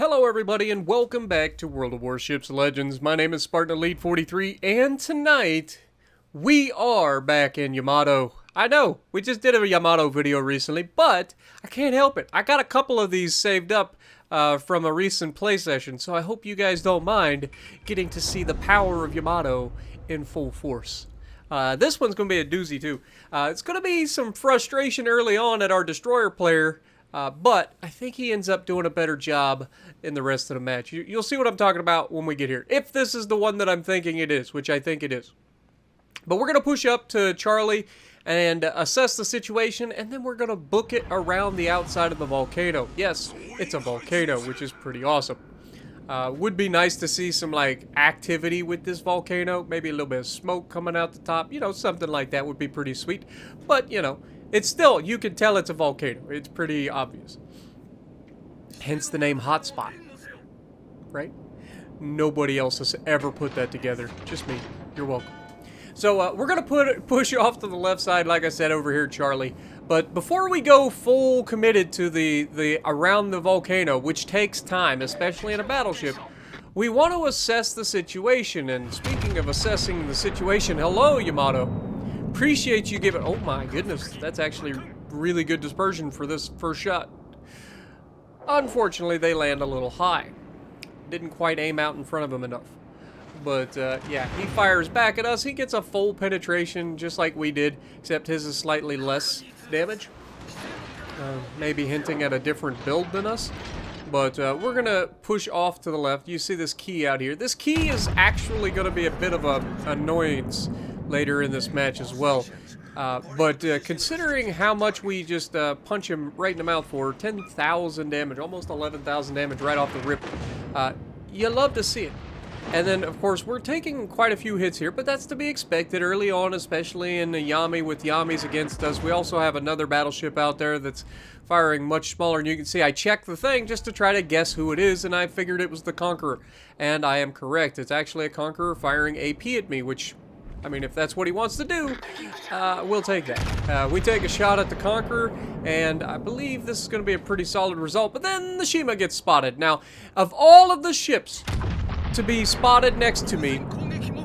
Hello everybody and welcome back to World of Warships Legends. My name is Spartan Elite 43 and tonight we are back in Yamato. I know, we just did a Yamato video recently, but I can't help it. I got a couple of these saved up from a recent play session, so I hope you guys don't mind getting to see the power of Yamato in full force. This one's going to be a doozy too. It's going to be some frustration early on at our destroyer player, but I think he ends up doing a better job in the rest of the match. You'll see what I'm talking about when we get here. If this is the one that I'm thinking it is, which I think it is. But we're going to push up to Charlie and assess the situation, and then we're going to book it around the outside of the volcano. Yes, it's a volcano, which is pretty awesome. Would be nice to see some, like, activity with this volcano. Maybe a little bit of smoke coming out the top. You know, something like that would be pretty sweet. But, you know, it's still, you can tell it's a volcano. It's pretty obvious. Hence the name Hotspot. Right? Nobody else has ever put that together. Just me. You're welcome. So, we're going to push off to the left side, like I said, over here, Charlie. But before we go full committed to the around the volcano, which takes time, especially in a battleship, we want to assess the situation. And speaking of assessing the situation, hello, Yamato. Appreciate you giving... Oh my goodness, that's actually really good dispersion for this first shot. Unfortunately, they land a little high. Didn't quite aim out in front of him enough. But, yeah, he fires back at us. He gets a full penetration, just like we did, except his is slightly less damage. Maybe hinting at a different build than us. But we're going to push off to the left. You see this key out here. This key is actually going to be a bit of an annoyance later in this match as well. But considering how much we just punch him right in the mouth for, 10,000 damage, almost 11,000 damage right off the rip, you love to see it. And then, of course, we're taking quite a few hits here, but that's to be expected early on, especially in the Yami with Yamis against us. We also have another battleship out there that's firing much smaller, and you can see I checked the thing just to try to guess who it is, and I figured it was the Conqueror. And I am correct. It's actually a Conqueror firing AP at me, which, I mean, if that's what he wants to do, we'll take that. We take a shot at the Conqueror, and I believe this is going to be a pretty solid result, but then the Shima gets spotted. Now, of all of the ships to be spotted next to me,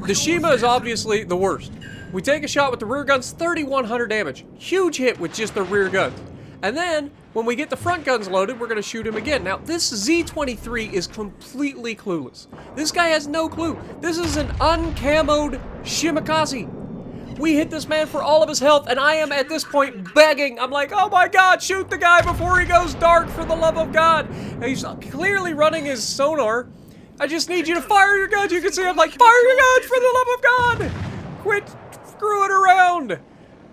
the Shima is obviously the worst. We take a shot with the rear guns, 3,100 damage. Huge hit with just the rear guns. And then, when we get the front guns loaded, we're going to shoot him again. Now, this Z-23 is completely clueless. This guy has no clue. This is an uncamoed Shimakaze. We hit this man for all of his health, and I am, at this point, begging. I'm like, oh my god, shoot the guy before he goes dark, for the love of God. And he's clearly running his sonar. I just need you to fire your guns. You can see I'm like, fire your guns for the love of God. Quit screwing around.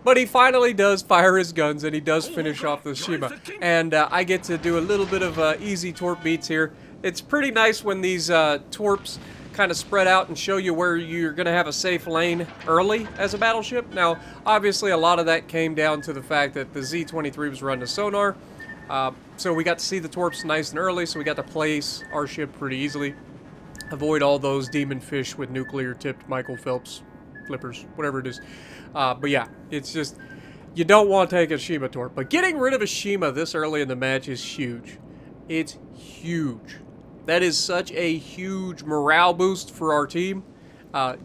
But he finally does fire his guns, and he does finish off the Shima. And I get to do a little bit of easy torp beats here. It's pretty nice when these torps kind of spread out and show you where you're going to have a safe lane early as a battleship. Now, obviously, a lot of that came down to the fact that the Z-23 was running a sonar. So we got to see the torps nice and early, so we got to place our ship pretty easily. Avoid all those demon fish with nuclear-tipped Michael Phelps flippers, whatever it is. But yeah, it's just, you don't want to take a Shima torp. But getting rid of a Shima this early in the match is huge. It's huge. That is such a huge morale boost for our team.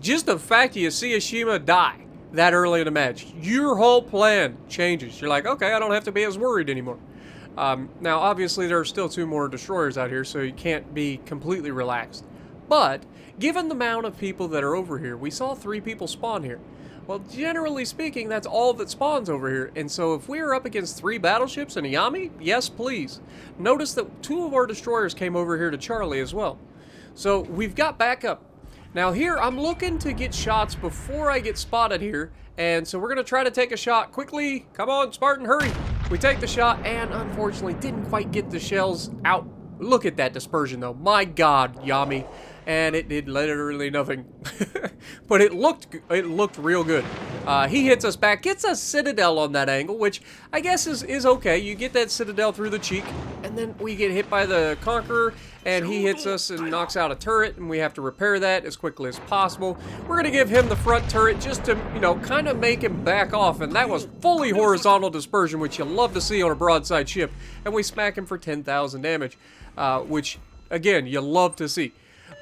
Just the fact you see a Shima die that early in the match, your whole plan changes. You're like, okay, I don't have to be as worried anymore. Now, obviously, there are still 2 more destroyers out here, so you can't be completely relaxed. But, given the amount of people that are over here, we saw 3 people spawn here. Well, generally speaking, that's all that spawns over here. And so if we are up against 3 battleships and a Yami, yes, please. Notice that 2 of our destroyers came over here to Charlie as well. So we've got backup. Now here, I'm looking to get shots before I get spotted here. And so we're going to try to take a shot quickly. Come on, Spartan, hurry. We take the shot and unfortunately didn't quite get the shells out. Look at that dispersion though. My God, Yami. And it did literally nothing. But it looked real good. He hits us back, gets a Citadel on that angle, which I guess is okay. You get that Citadel through the cheek, and then we get hit by the Conqueror, and he hits us and knocks out a turret, and we have to repair that as quickly as possible. We're going to give him the front turret just to, you know, kind of make him back off, and that was fully horizontal dispersion, which you love to see on a broadside ship, and we smack him for 10,000 damage, which again, you love to see.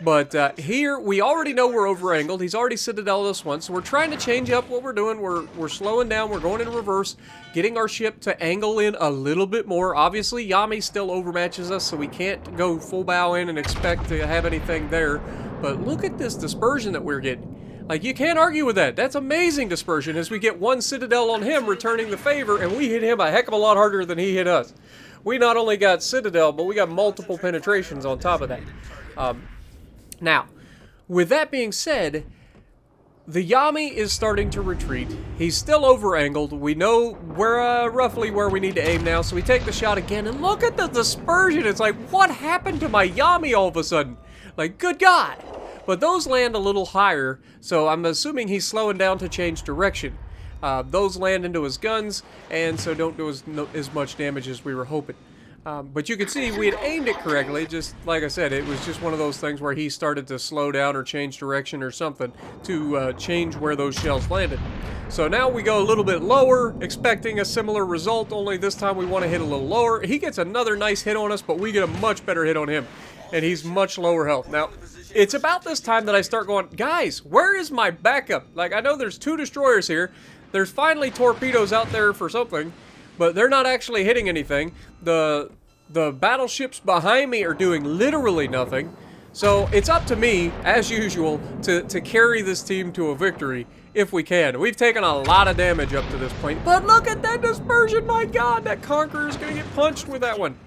But here, we already know we're over-angled. He's already citadeled us once, so we're trying to change up what we're doing. We're slowing down. We're going in reverse, getting our ship to angle in a little bit more. Obviously, Yami still overmatches us, so we can't go full bow in and expect to have anything there. But look at this dispersion that we're getting. Like, you can't argue with that. That's amazing dispersion as we get one citadel on him, returning the favor, and we hit him a heck of a lot harder than he hit us. We not only got citadel, but we got multiple penetrations on top of that. Now, with that being said, the Yami is starting to retreat. He's still over-angled. We know where roughly where we need to aim now, so we take the shot again, and look at the dispersion. It's like, what happened to my Yami all of a sudden? Like, good God. But those land a little higher, so I'm assuming he's slowing down to change direction. Those land into his guns, and so don't do as much damage as we were hoping. But you can see we had aimed it correctly, just like I said, it was just one of those things where he started to slow down or change direction or something to change where those shells landed. So now we go a little bit lower, expecting a similar result, only this time we want to hit a little lower. He gets another nice hit on us, but we get a much better hit on him, and he's much lower health. Now, it's about this time that I start going, guys, where is my backup? Like, I know there's 2 destroyers here. There's finally torpedoes out there for something, but they're not actually hitting anything. The battleships behind me are doing literally nothing. So it's up to me, as usual, to carry this team to a victory if we can. We've taken a lot of damage up to this point, but look at that dispersion. My God, that Conqueror's gonna get punched with that one.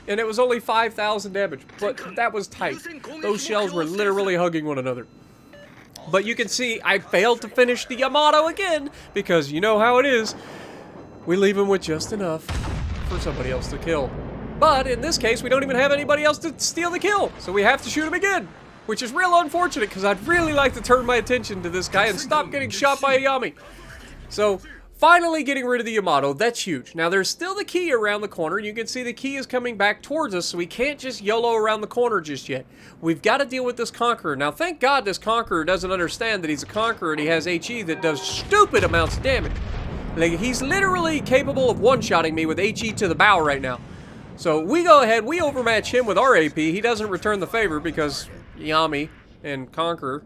And it was only 5,000 damage, but that was tight. Those shells were literally hugging one another. But you can see I failed to finish the Yamato again, because you know how it is. We leave him with just enough for somebody else to kill. But in this case, we don't even have anybody else to steal the kill, so we have to shoot him again, which is real unfortunate, because I'd really like to turn my attention to this guy and stop getting shot by a Yami. So, finally getting rid of the Yamato, that's huge. Now, there's still the key around the corner. You can see the key is coming back towards us, so we can't just YOLO around the corner just yet. We've got to deal with this Conqueror. Now, thank God this Conqueror doesn't understand that he's a Conqueror and he has HE that does stupid amounts of damage. Like, he's literally capable of one-shotting me with HE to the bow right now. So we go ahead, we overmatch him with our AP. He doesn't return the favor because Yami and Conqueror.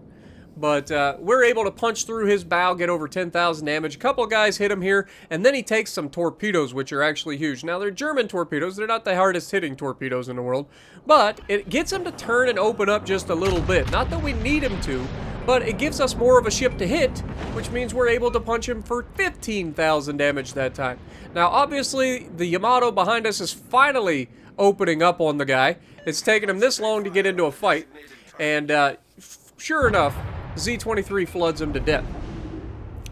But we're able to punch through his bow, get over 10,000 damage. A couple of guys hit him here, and then he takes some torpedoes, which are actually huge. Now, they're German torpedoes. They're not the hardest hitting torpedoes in the world. But it gets him to turn and open up just a little bit. Not that we need him to, but it gives us more of a ship to hit, which means we're able to punch him for 15,000 damage that time. Now, obviously, the Yamato behind us is finally opening up on the guy. It's taken him this long to get into a fight. And sure enough, Z-23 floods him to death.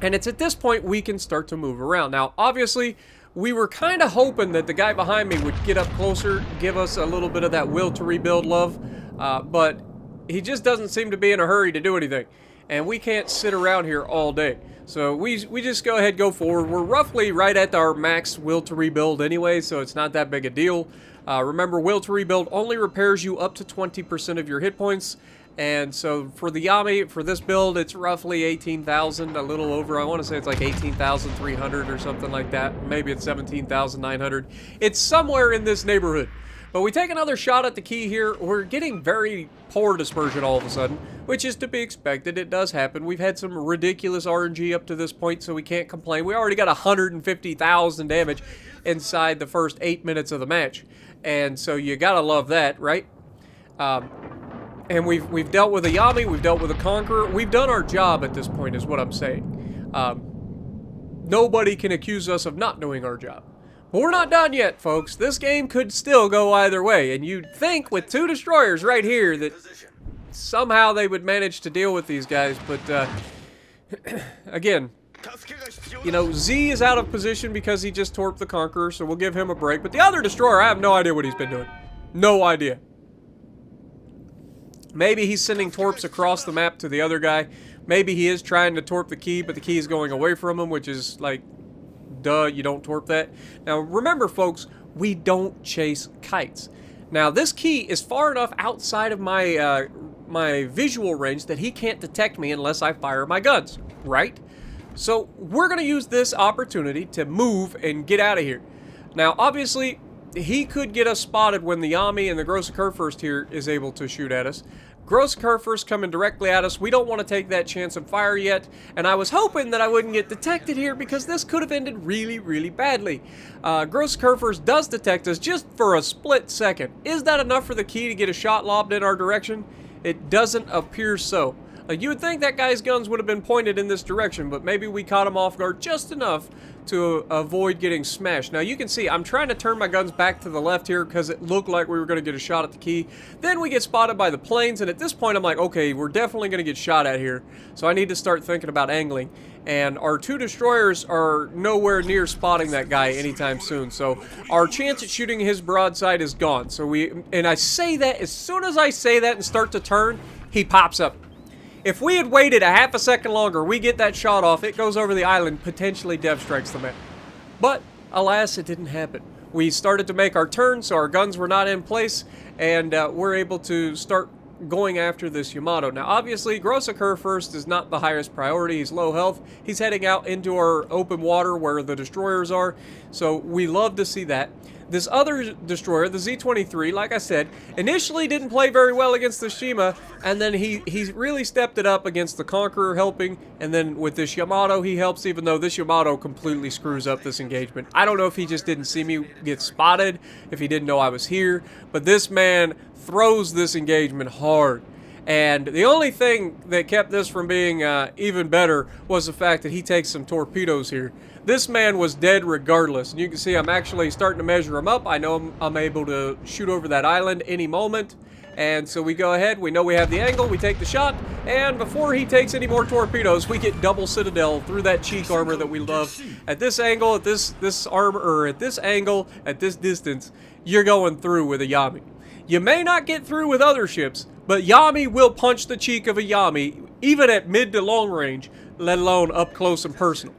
And it's at this point we can start to move around. Now, obviously, we were kind of hoping that the guy behind me would get up closer, give us a little bit of that will to rebuild love, but he just doesn't seem to be in a hurry to do anything. And we can't sit around here all day. So we just go ahead, go forward. We're roughly right at our max will to rebuild anyway, so it's not that big a deal. Remember, will to rebuild only repairs you up to 20% of your hit points. And so for the Yami, for this build, it's roughly 18,000, a little over. I want to say it's like 18,300 or something like that. Maybe it's 17,900. It's somewhere in this neighborhood. But we take another shot at the key here. We're getting very poor dispersion all of a sudden, which is to be expected. It does happen. We've had some ridiculous RNG up to this point, so we can't complain. We already got 150,000 damage inside the first 8 minutes of the match. And so you gotta love that, right? And we've dealt with a Yami, we've dealt with a Conqueror. We've done our job at this point, is what I'm saying. Nobody can accuse us of not doing our job. But we're not done yet, folks. This game could still go either way. And you'd think with 2 destroyers right here that somehow they would manage to deal with these guys. But, again, you know, Z is out of position because he just torped the Conqueror, so we'll give him a break. But the other destroyer, I have no idea what he's been doing. No idea. Maybe he's sending torps across the map to the other guy. Maybe he is trying to torp the key, but the key is going away from him, which is like, duh, you don't torp that. Now, remember, folks, we don't chase kites. Now, this key is far enough outside of my my visual range that he can't detect me unless I fire my guns, right? So, we're going to use this opportunity to move and get out of here. Now, obviously, he could get us spotted when the Yami and the Gross Kurfürst here is able to shoot at us. Gross Kurfürst coming directly at us. We don't want to take that chance of fire yet, and I was hoping that I wouldn't get detected here because this could have ended really, really badly. Gross Kurfürst does detect us just for a split second. Is that enough for the key to get a shot lobbed in our direction? It doesn't appear so. You would think that guy's guns would have been pointed in this direction, but maybe we caught him off guard just enough to avoid getting smashed. Now you can see I'm trying to turn my guns back to the left here because it looked like we were going to get a shot at the key. Then we get spotted by the planes, and at this point I'm like, okay, we're definitely going to get shot at here. So I need to start thinking about angling. And our 2 destroyers are nowhere near spotting that guy anytime soon. So our chance at shooting his broadside is gone. So and I say that, as soon as I say that and start to turn, he pops up. If we had waited a half a second longer, we get that shot off, it goes over the island, potentially dev strikes the man. But, alas, it didn't happen. We started to make our turn, so our guns were not in place, and we're able to start going after this Yamato. Now, obviously, Gross Kurfürst is not the highest priority. He's low health. He's heading out into our open water where the destroyers are, so we love to see that. This other destroyer, the Z-23, like I said, initially didn't play very well against the Shima, and then he really stepped it up against the Conqueror helping, and then with this Yamato he helps, even though this Yamato completely screws up this engagement. I don't know if he just didn't see me get spotted, if he didn't know I was here, but this man throws this engagement hard. And the only thing that kept this from being even better was the fact that he takes some torpedoes here. This man was dead regardless. And you can see I'm actually starting to measure him up. I know I'm able to shoot over that island any moment. And so we go ahead. We know we have the angle. We take the shot. And before he takes any more torpedoes, we get double citadel through that cheek armor that we love. At this angle, at this armor, or at this angle, at this distance, you're going through with a Yami. You may not get through with other ships, but Yami will punch the cheek of a Yami, even at mid to long range, let alone up close and personal.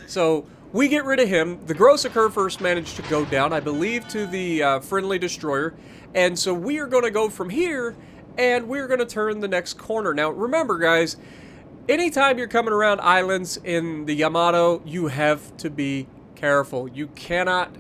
So we get rid of him. The Gross Kurfürst managed to go down, I believe, to the friendly destroyer. And so we are going to go from here, and we're going to turn the next corner. Now, remember, guys, anytime you're coming around islands in the Yamato, you have to be careful. You cannot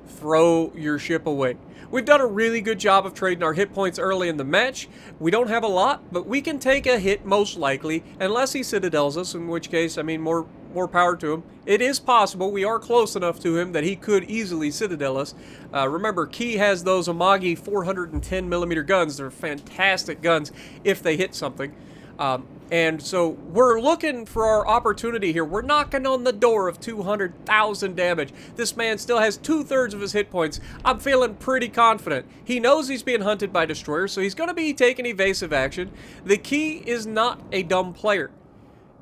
throw your ship away. We've done a really good job of trading our hit points early in the match. We don't have a lot, but we can take a hit most likely, unless he citadels us, in which case, I mean, more power to him. It is possible. We are close enough to him that he could easily citadel us. Remember, Key has those Amagi 410mm guns. They're fantastic guns if they hit something. And so we're looking for our opportunity here. We're knocking on the door of 200,000 damage. This man still has 2/3 of his hit points. I'm feeling pretty confident. He knows he's being hunted by destroyers, so he's going to be taking evasive action. The Key is not a dumb player.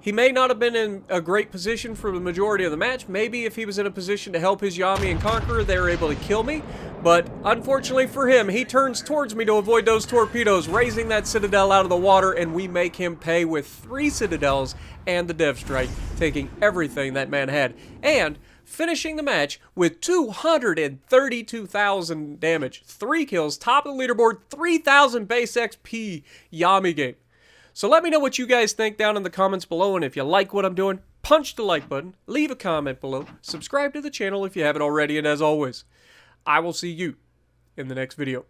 He may not have been in a great position for the majority of the match. Maybe if he was in a position to help his Yami and Conqueror, they were able to kill me. But unfortunately for him, he turns towards me to avoid those torpedoes, raising that citadel out of the water, and we make him pay with 3 citadels and the dev strike, taking everything that man had. And finishing the match with 232,000 damage. 3 kills, top of the leaderboard, 3,000 base XP Yami game. So let me know what you guys think down in the comments below, and if you like what I'm doing, punch the like button, leave a comment below, subscribe to the channel if you haven't already, and as always, I will see you in the next video.